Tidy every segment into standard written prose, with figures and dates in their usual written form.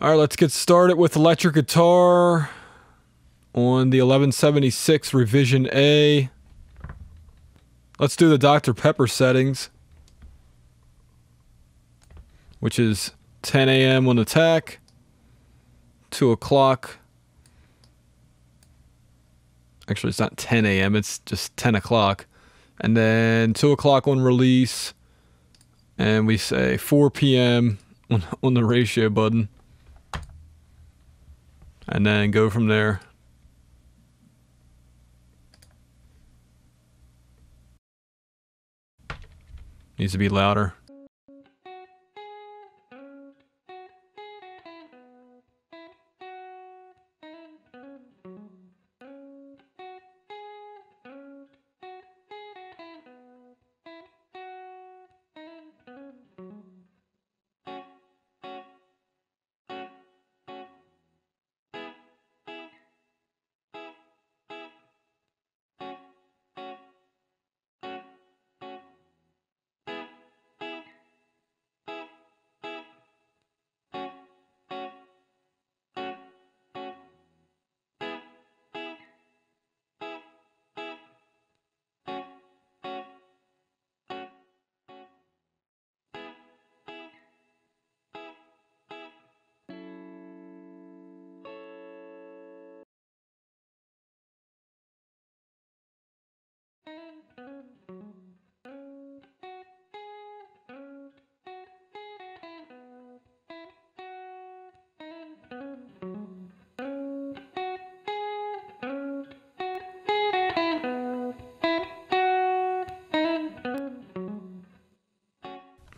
All right, let's get started with electric guitar on the 1176 revision A. Let's do the Dr. Pepper settings, which is 10 a.m. on attack, 2 o'clock. Actually, it's not 10 a.m., it's just 10 o'clock. And then 2 o'clock on release, and we say 4 p.m. on the ratio button. And then go from there. Needs to be louder.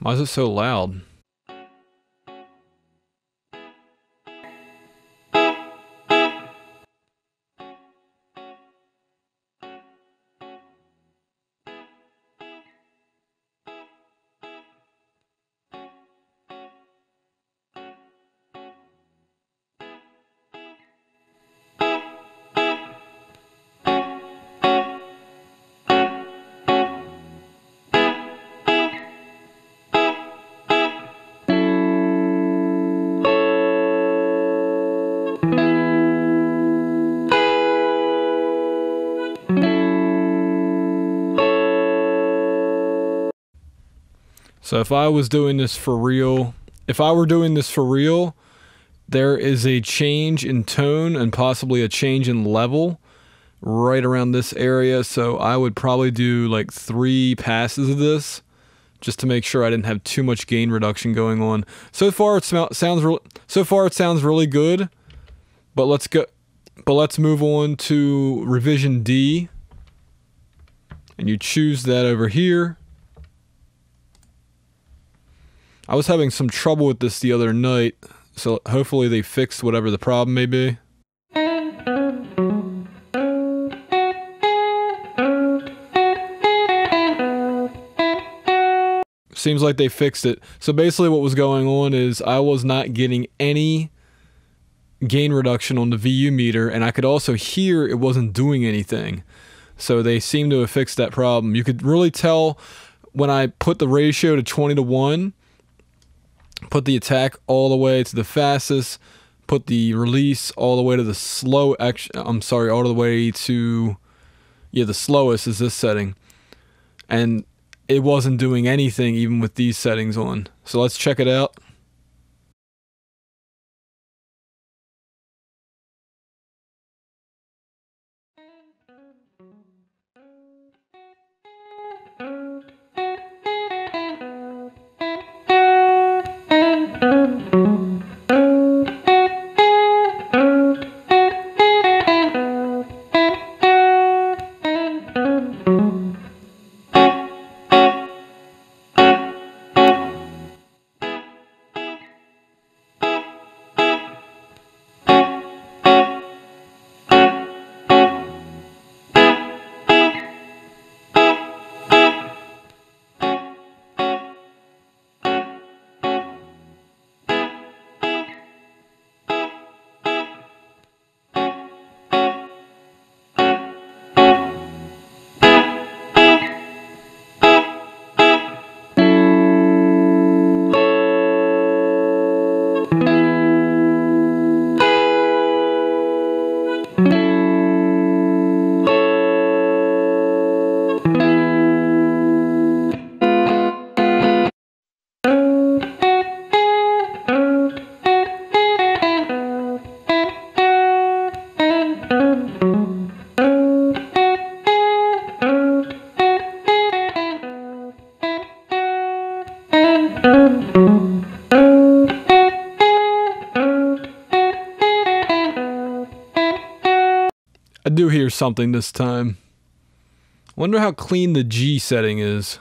Why is it so loud? So if I was doing this for real, there is a change in tone and possibly a change in level right around this area. So I would probably do like 3 passes of this just to make sure I didn't have too much gain reduction going on. So far it sounds really good, but let's move on to revision D, and you choose that over here. I was having some trouble with this the other night, so hopefully they fixed whatever the problem may be. Seems like they fixed it. So basically what was going on is I was not getting any gain reduction on the VU meter, and I could also hear it wasn't doing anything. So they seem to have fixed that problem. You could really tell when I put the ratio to 20:1, put the attack all the way to the fastest, put the release all the way to the slow, all the way to, the slowest is this setting. And it wasn't doing anything even with these settings on. So let's check it out. do hear something this time. Wonder how clean the G setting is.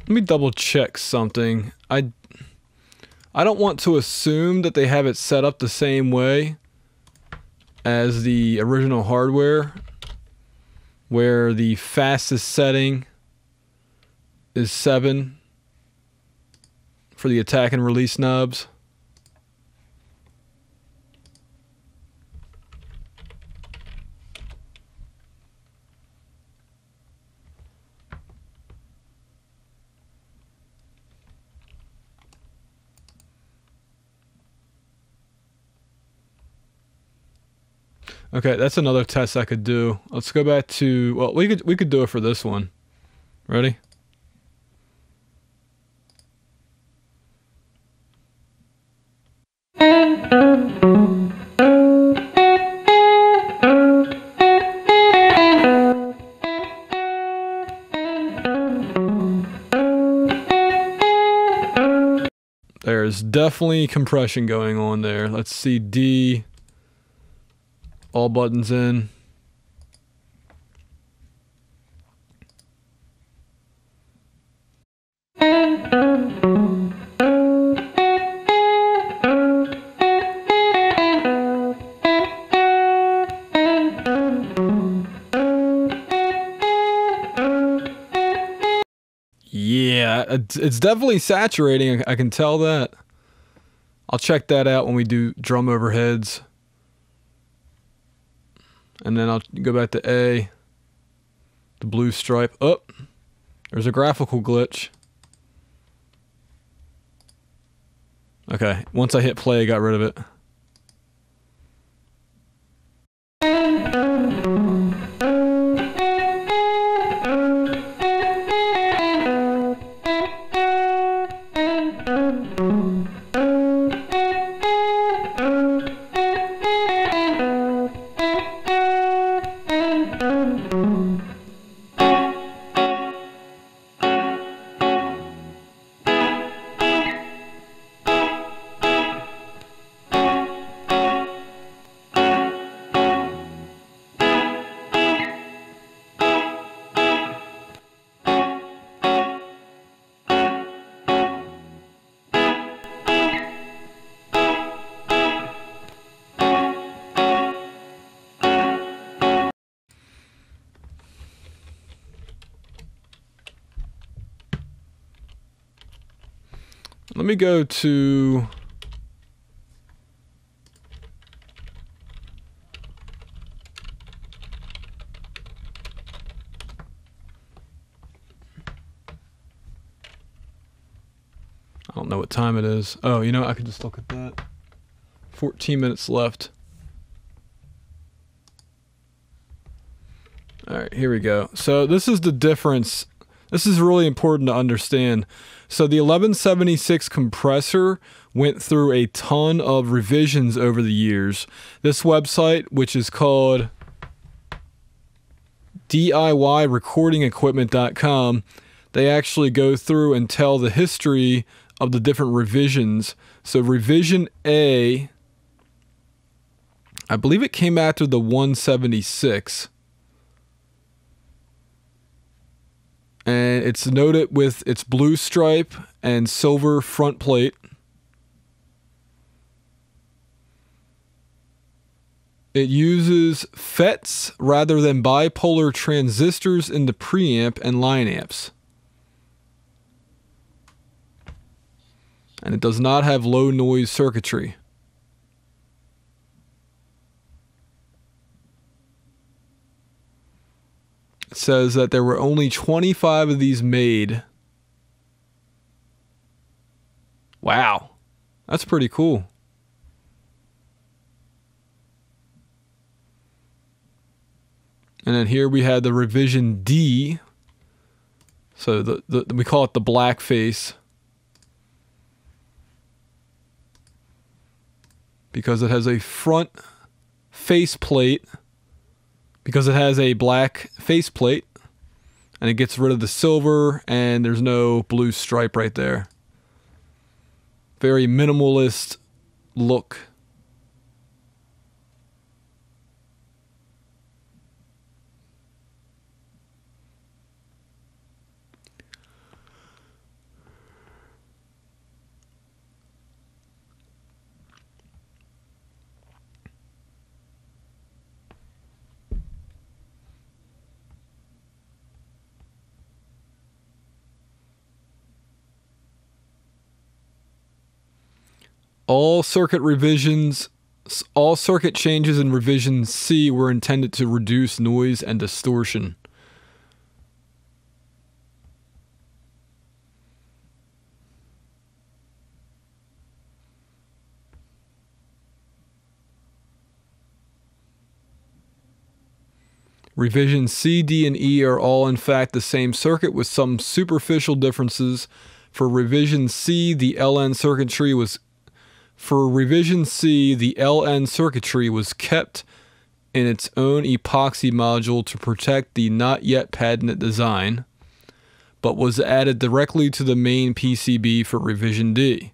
Let me double check something. I don't want to assume that they have it set up the same way as the original hardware, where the fastest setting is 7 for the attack and release knobs. Okay, that's another test I could do. Let's go back to, well, we could do it for this one. Ready? There's definitely compression going on there. Let's see, D. All buttons in. Yeah, it's definitely saturating. I can tell that. I'll check that out when we do drum overheads. And then I'll go back to A, the blue stripe. Oh, there's a graphical glitch. Okay, once I hit play, I got rid of it. Let me go to I don't know what time it is. Oh, you know, I could just look at that. 14 minutes left. All right, here we go. So this is the difference. This is really important to understand. So the 1176 compressor went through a ton of revisions over the years. This website, which is called DIYRecordingEquipment.com, they actually go through and tell the history of the different revisions. So revision A I believe it came after the 176. And it's noted with its blue stripe and silver front plate. It uses FETs rather than bipolar transistors in the preamp and line amps. And it does not have low noise circuitry. It says that there were only 25 of these made. Wow, that's pretty cool. And then here we had the revision D. So we call it the black face, because it has a front face plate, because it has a black face plate, and it gets rid of the silver, and there's no blue stripe right there. Very minimalist look. All circuit changes in revision C were intended to reduce noise and distortion. Revision C, D, and E are all in fact the same circuit with some superficial differences. For revision C, the LN circuitry was kept in its own epoxy module to protect the not yet patented design, but was added directly to the main PCB for revision D.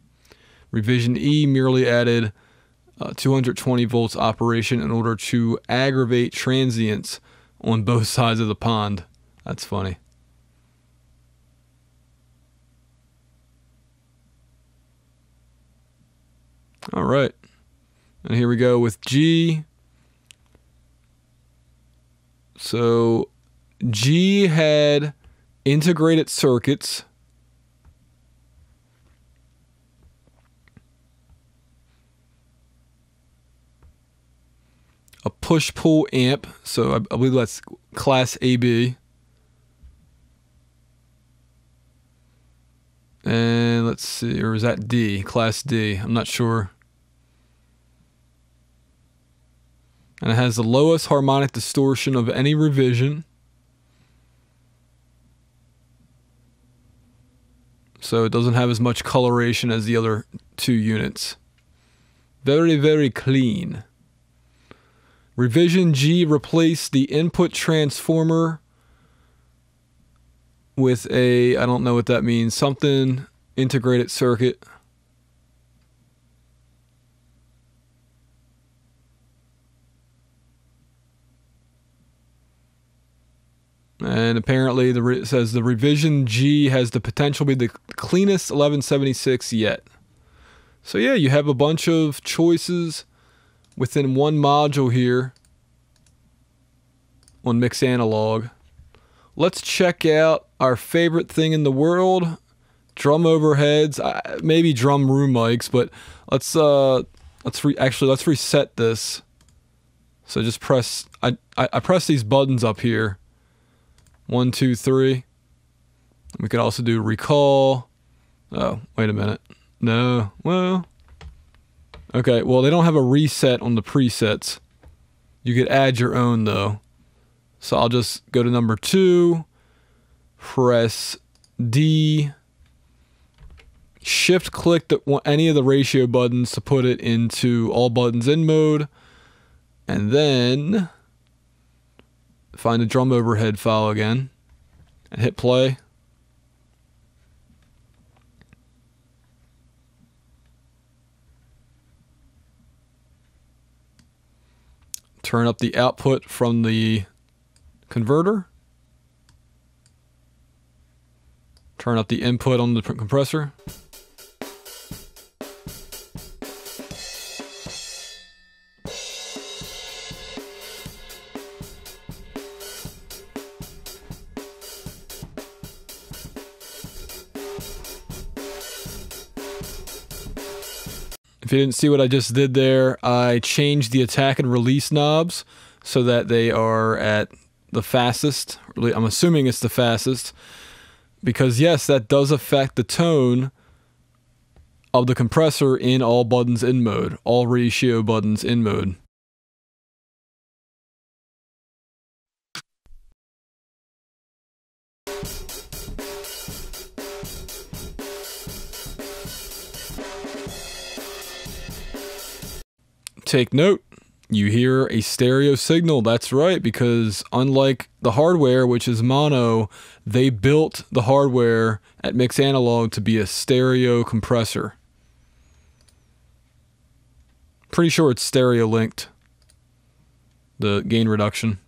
Revision E merely added 220 volts operation in order to aggravate transients on both sides of the pond. That's funny. All right, and here we go with G. So G had integrated circuits, a push-pull amp, so I believe that's class AB, and let's see, or is that D, class D? I'm not sure. And it has the lowest harmonic distortion of any revision. So it doesn't have as much coloration as the other two units. Very, very clean. Revision G replaced the input transformer with a, I don't know what that means, something integrated circuit. And apparently it says the revision G has the potential to be the cleanest 1176 yet. So yeah, you have a bunch of choices within one module here on MixAnalog. Let's check out our favorite thing in the world, drum overheads, maybe drum room mics, but let's reset this. So just press, I press these buttons up here. 1, 2, 3. We could also do recall. Oh, wait a minute. No, well. Okay, well, they don't have a reset on the presets. You could add your own, though. So I'll just go to number 2, press D, shift click any of the ratio buttons to put it into all buttons in mode, and then find the drum overhead file again and hit play. Turn up the output from the converter. Turn up the input on the compressor. If you didn't see what I just did there, I changed the attack and release knobs so that they are at the fastest. I'm assuming it's the fastest, because yes, that does affect the tone of the compressor in all buttons in mode, all ratio buttons in mode. Take note, you hear a stereo signal. That's right, because unlike the hardware, which is mono, they built the hardware at MixAnalog to be a stereo compressor. Pretty sure it's stereo linked, the gain reduction.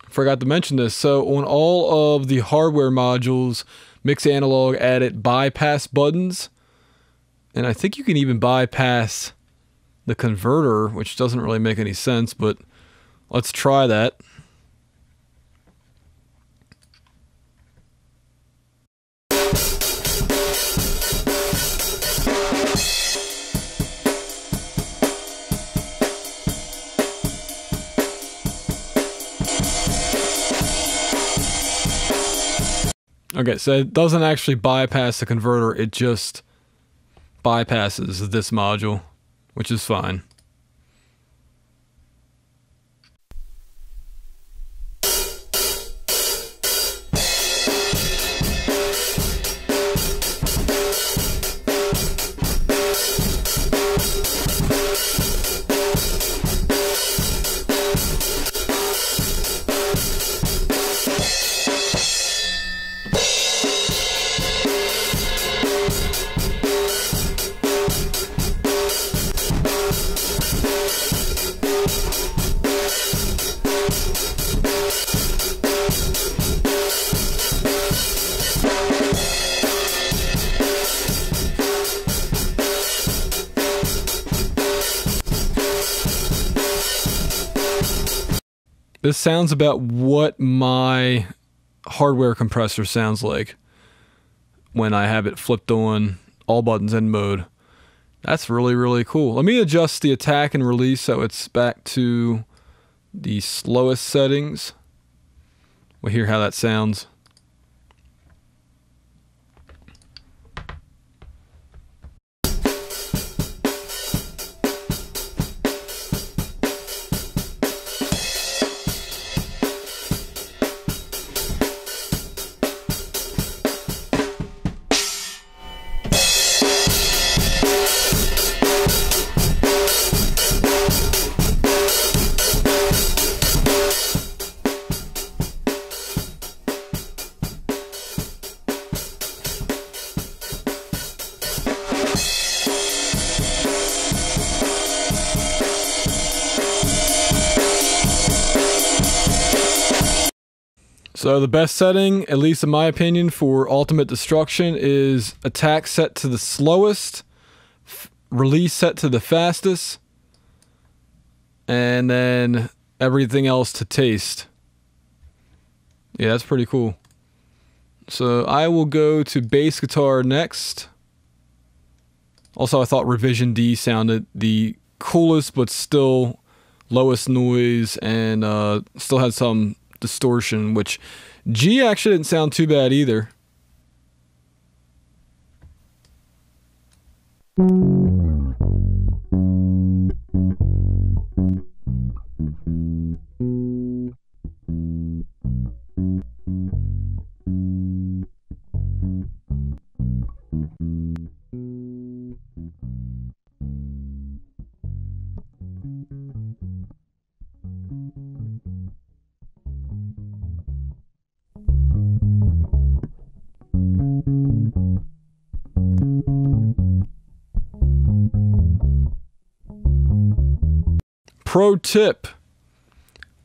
Forgot to mention this. So on all of the hardware modules, MixAnalog added bypass buttons. And I think you can even bypass the converter, which doesn't really make any sense, but let's try that. Okay, so it doesn't actually bypass the converter, it just bypasses this module, which is fine. This sounds about what my hardware compressor sounds like when I have it flipped on all buttons in mode. That's really, really cool. Let me adjust the attack and release so it's back to the slowest settings. We'll hear how that sounds. So the best setting, at least in my opinion, for ultimate destruction is attack set to the slowest, release set to the fastest, and then everything else to taste. Yeah, that's pretty cool. So I will go to bass guitar next. Also, I thought Revision D sounded the coolest, but still lowest noise, and still had some distortion, which G actually didn't sound too bad either. pro tip,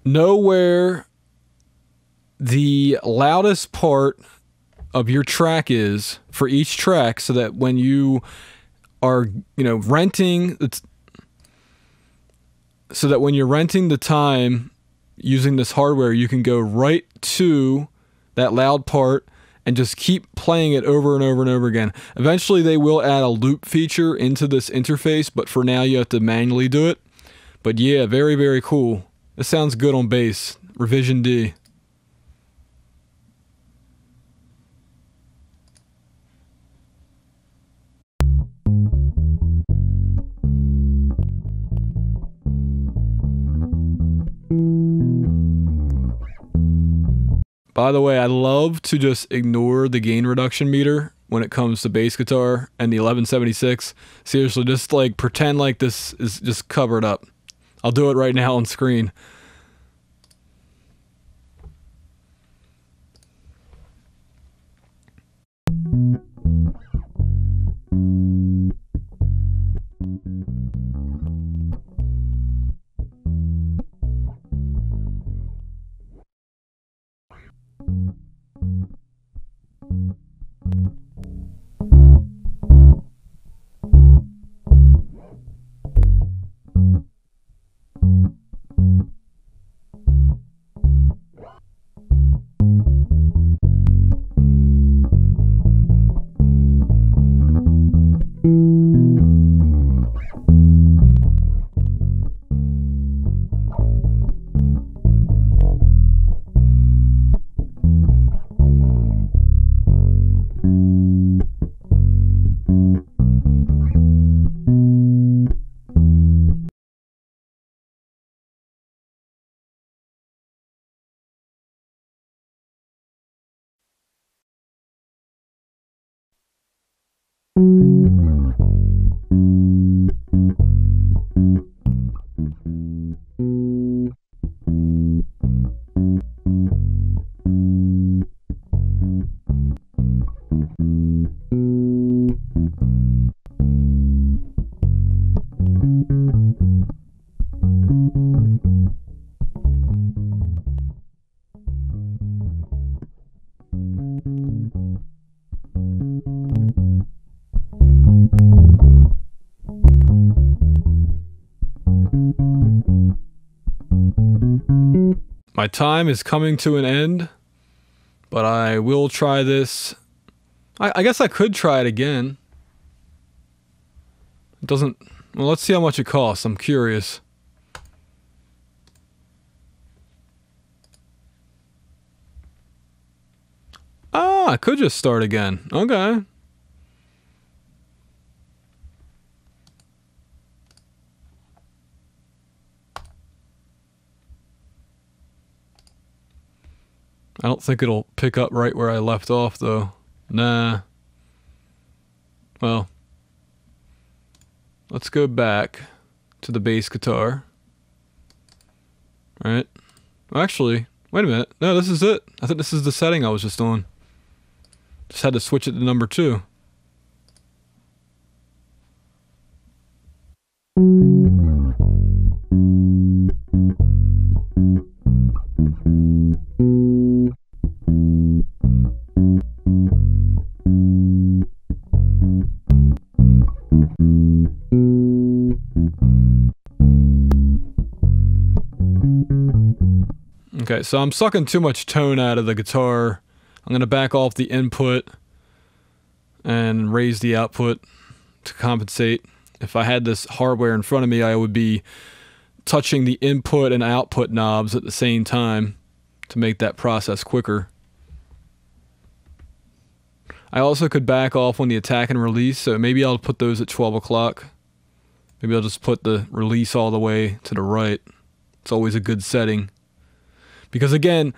know where the loudest part of your track is for each track, so that when you are, renting, so that when you're renting the time using this hardware, you can go right to that loud part and just keep playing it over and over and over again. Eventually they will add a loop feature into this interface, but for now you have to manually do it. But yeah, very, very cool. This sounds good on bass. Revision D. By the way, I love to just ignore the gain reduction meter when it comes to bass guitar and the 1176. Seriously, just like pretend like this is just covered up. I'll do it right now on screen. My time is coming to an end, but I will try this. I guess I could try it again. It doesn't... Well, let's see how much it costs. I'm curious. Ah, I could just start again. Okay. I don't think it'll pick up right where I left off, though. Nah. Well, let's go back to the bass guitar. All right. Actually, wait a minute. No, this is it. I think this is the setting I was just on. Just had to switch it to number 2. Okay, so I'm sucking too much tone out of the guitar. I'm going to back off the input and raise the output to compensate. If I had this hardware in front of me, I would be touching the input and output knobs at the same time to make that process quicker. I also could back off on the attack and release, so maybe I'll put those at 12 o'clock. Maybe I'll just put the release all the way to the right. It's always a good setting. Because again,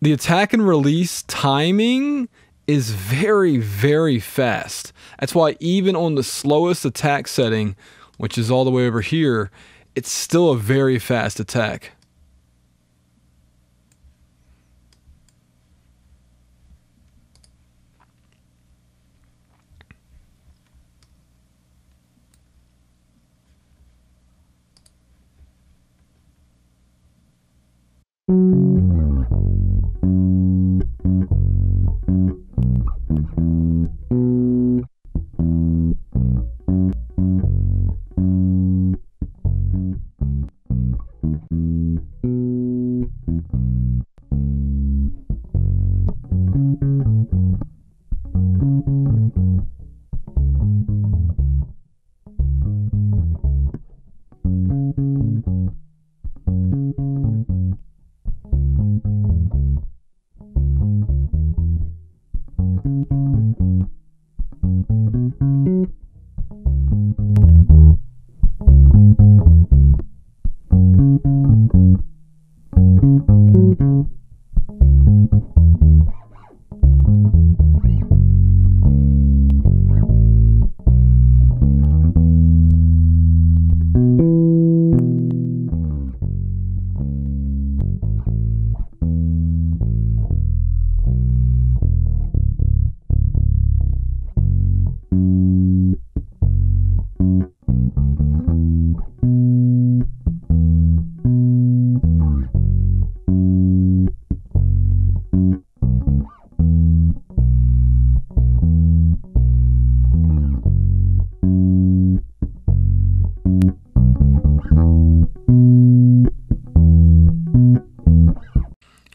the attack and release timing is very, very fast. That's why even on the slowest attack setting, which is all the way over here, it's still a very fast attack.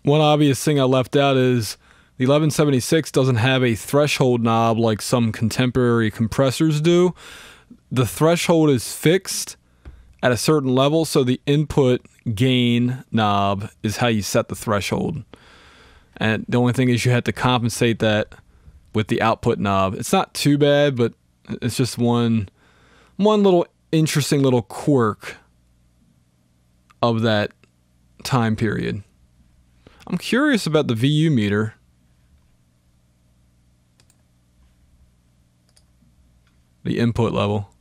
One obvious thing I left out is the 1176 doesn't have a threshold knob like some contemporary compressors do. The threshold is fixed at a certain level, so the input gain knob is how you set the threshold. And the only thing is you have to compensate that with the output knob. It's not too bad, but it's just one little interesting little quirk of that time period. I'm curious about the VU meter. The input level.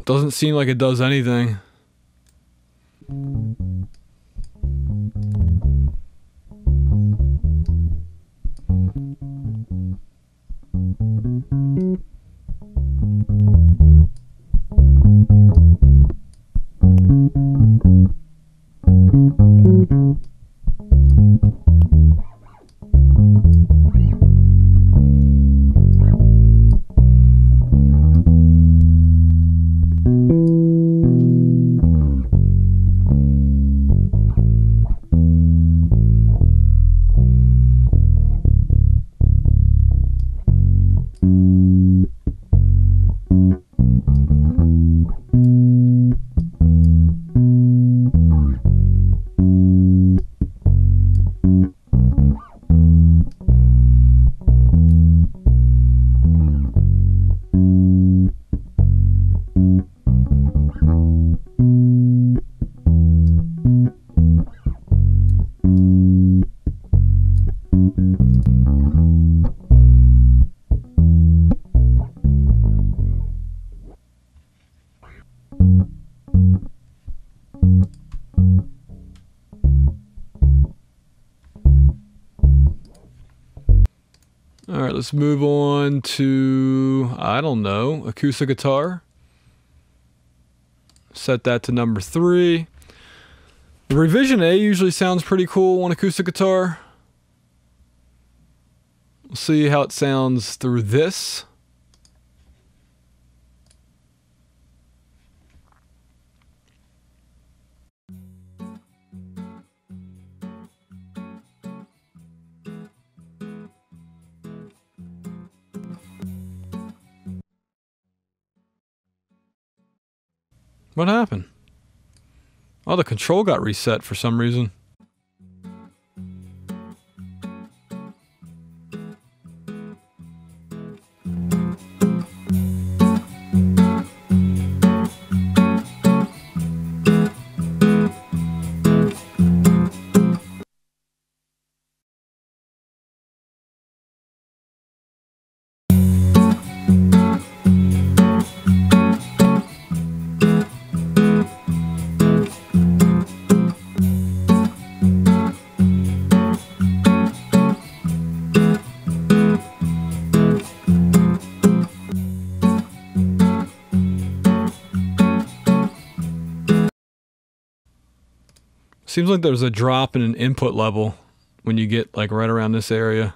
Doesn't seem like it does anything. All right, let's move on to, I don't know, acoustic guitar. Set that to number 3. The revision A usually sounds pretty cool on acoustic guitar. We'll see how it sounds through this. What happened? Oh, the control got reset for some reason. Seems like there's a drop in an input level when you get like right around this area.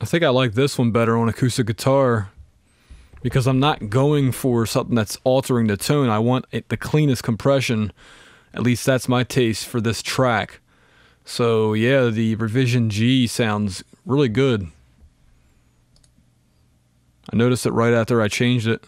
I think I like this one better on acoustic guitar because I'm not going for something that's altering the tone. I want the cleanest compression. At least that's my taste for this track. So yeah, the revision G sounds really good. I noticed it right after I changed it.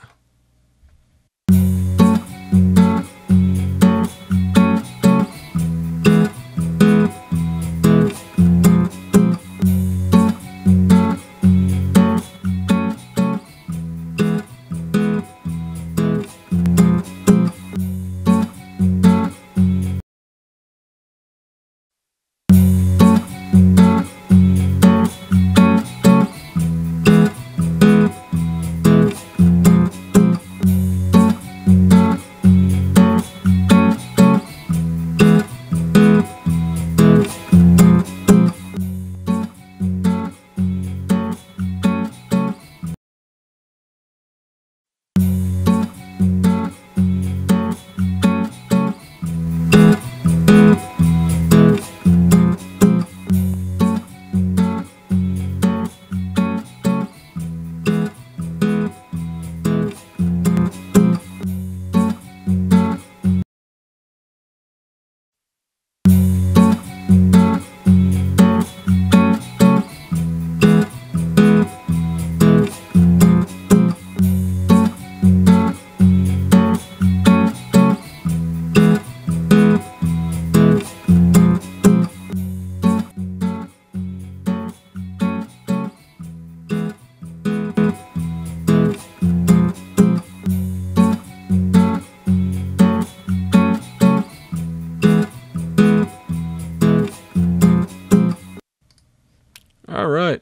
All right.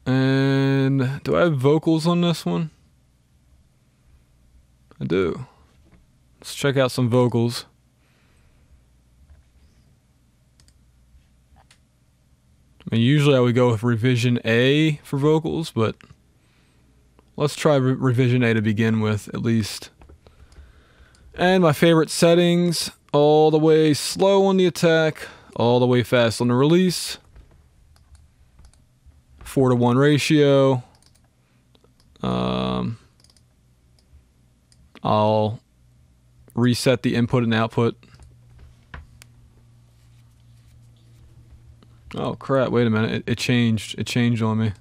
And do I have vocals on this one? I do. Let's check out some vocals. I mean, usually I would go with revision A for vocals, but let's try revision A to begin with, at least. And my favorite settings, all the way slow on the attack, all the way fast on the release. 4:1 ratio. I'll reset the input and output. Oh crap, wait a minute, it changed. It changed on me.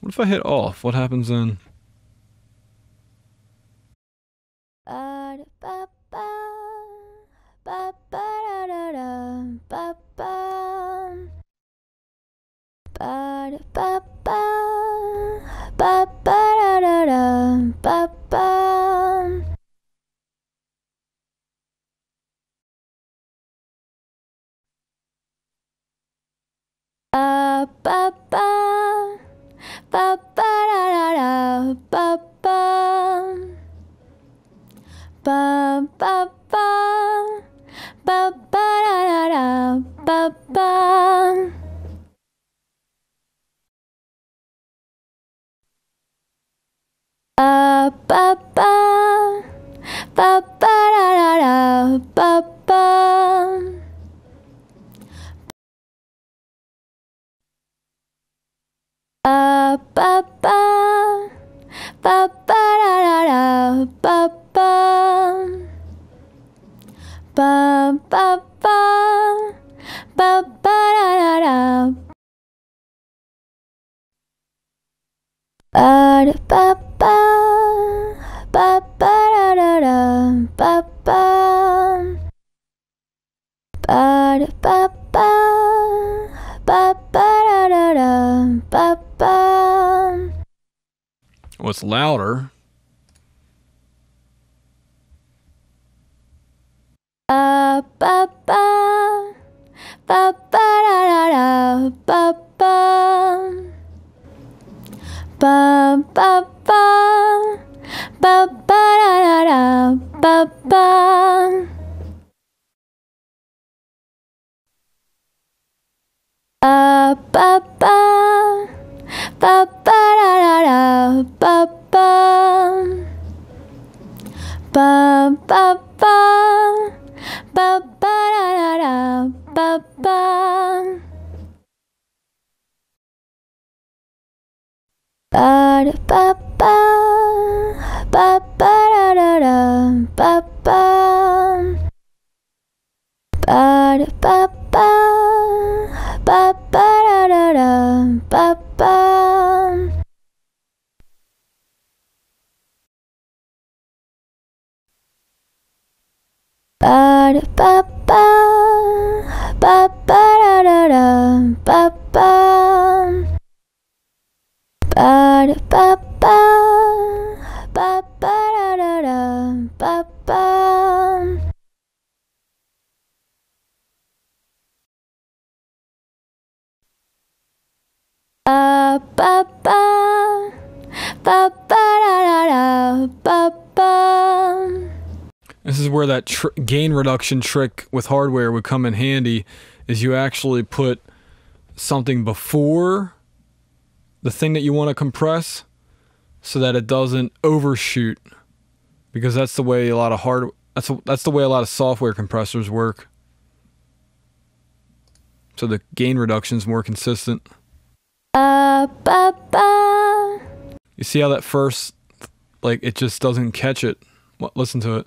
What if I hit off? What happens then? What's louder? This is where that gain reduction trick with hardware would come in handy, is you actually put something before the thing that you want to compress so that it doesn't overshoot, because that's the way a lot of that's the way a lot of software compressors work. So the gain reduction is more consistent. You see how that first, like, it just doesn't catch it. Listen to it.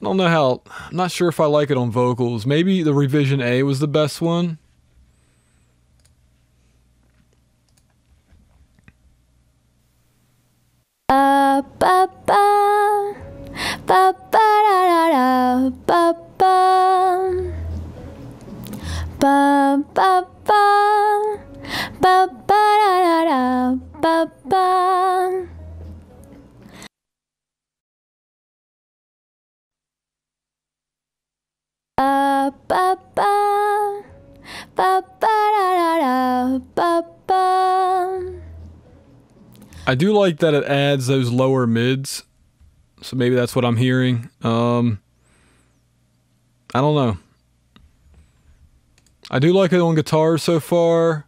I don't know how, I'm not sure if I like it on vocals. Maybe the revision A was the best one. Ba ba ba ba da da ba ba ba ba ba ba da da ba ba. Ba ba ba ba da da ba ba. I do like that it adds those lower mids, so maybe that's what I'm hearing. I don't know. I do like it on guitar so far.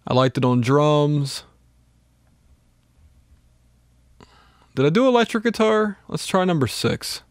I liked it on drums. Did I do electric guitar? Let's try number 6.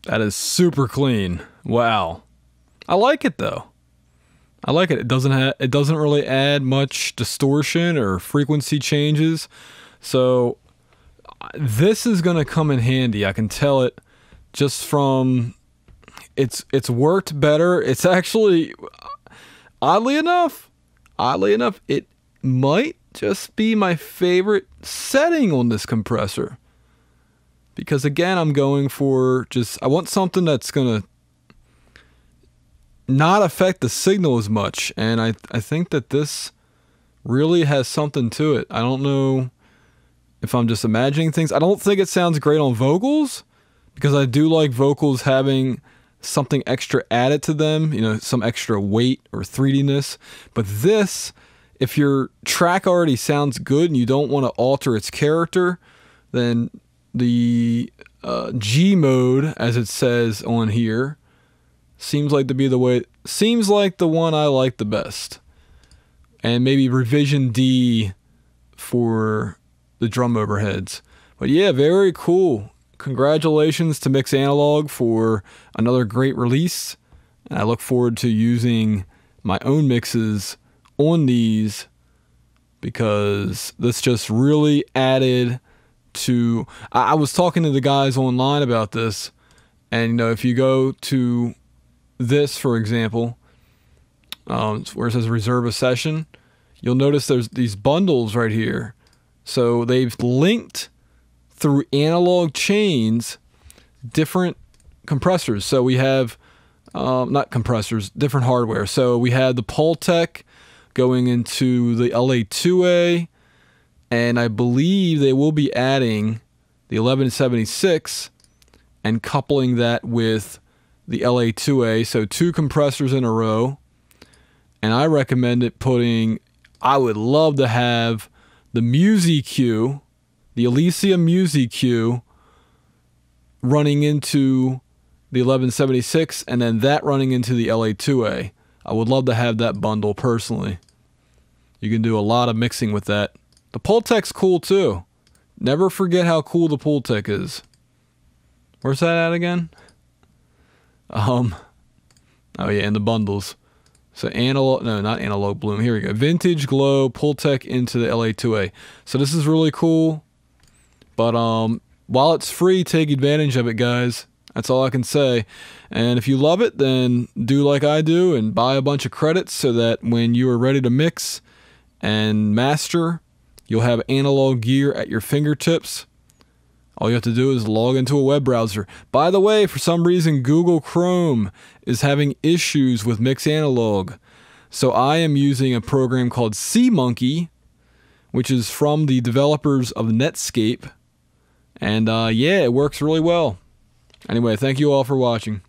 That is super clean. Wow. I like it though. I like it. It doesn't really add much distortion or frequency changes. So this is going to come in handy. I can tell it just from it's worked better. It's actually oddly enough, it might just be my favorite setting on this compressor. Because again, I'm going for I want something that's going to not affect the signal as much. And I think that this really has something to it. I don't know if I'm just imagining things. I don't think it sounds great on vocals, because I do like vocals having something extra added to them, you know, some extra weight or 3D-ness. But this, if your track already sounds good and you don't want to alter its character, then the G mode, as it says on here, seems like the one I like the best. And maybe revision D for the drum overheads. But yeah, very cool. Congratulations to MixAnalog for another great release. And I look forward to using my own mixes on these, because this just really added to... I was talking to the guys online about this, and you know, if you go to this, for example, where it says reserve a session, you'll notice there's these bundles right here. So they've linked through analog chains different compressors. So we have, not compressors, different hardware. So we have the Pultec going into the LA2A, and I believe they will be adding the 1176 and coupling that with the LA2A, so 2 compressors in a row. And I recommend I would love to have the MusEQ, the Elysium MusEQ, running into the 1176, and then that running into the LA2A. I would love to have that bundle personally. You can do a lot of mixing with that. The Pultec's cool too. Never forget how cool the Pultec is. Where's that at again? Oh yeah, in the bundles. So not analog bloom. Here we go. Vintage glow, Pultec into the LA2A. So this is really cool. But while it's free, take advantage of it, guys. That's all I can say. And if you love it, then do like I do and buy a bunch of credits, so that when you are ready to mix and master, you'll have analog gear at your fingertips. All you have to do is log into a web browser. By the way, for some reason, Google Chrome is having issues with MixAnalog. So I am using a program called SeaMonkey, which is from the developers of Netscape. And yeah, it works really well. Anyway, thank you all for watching.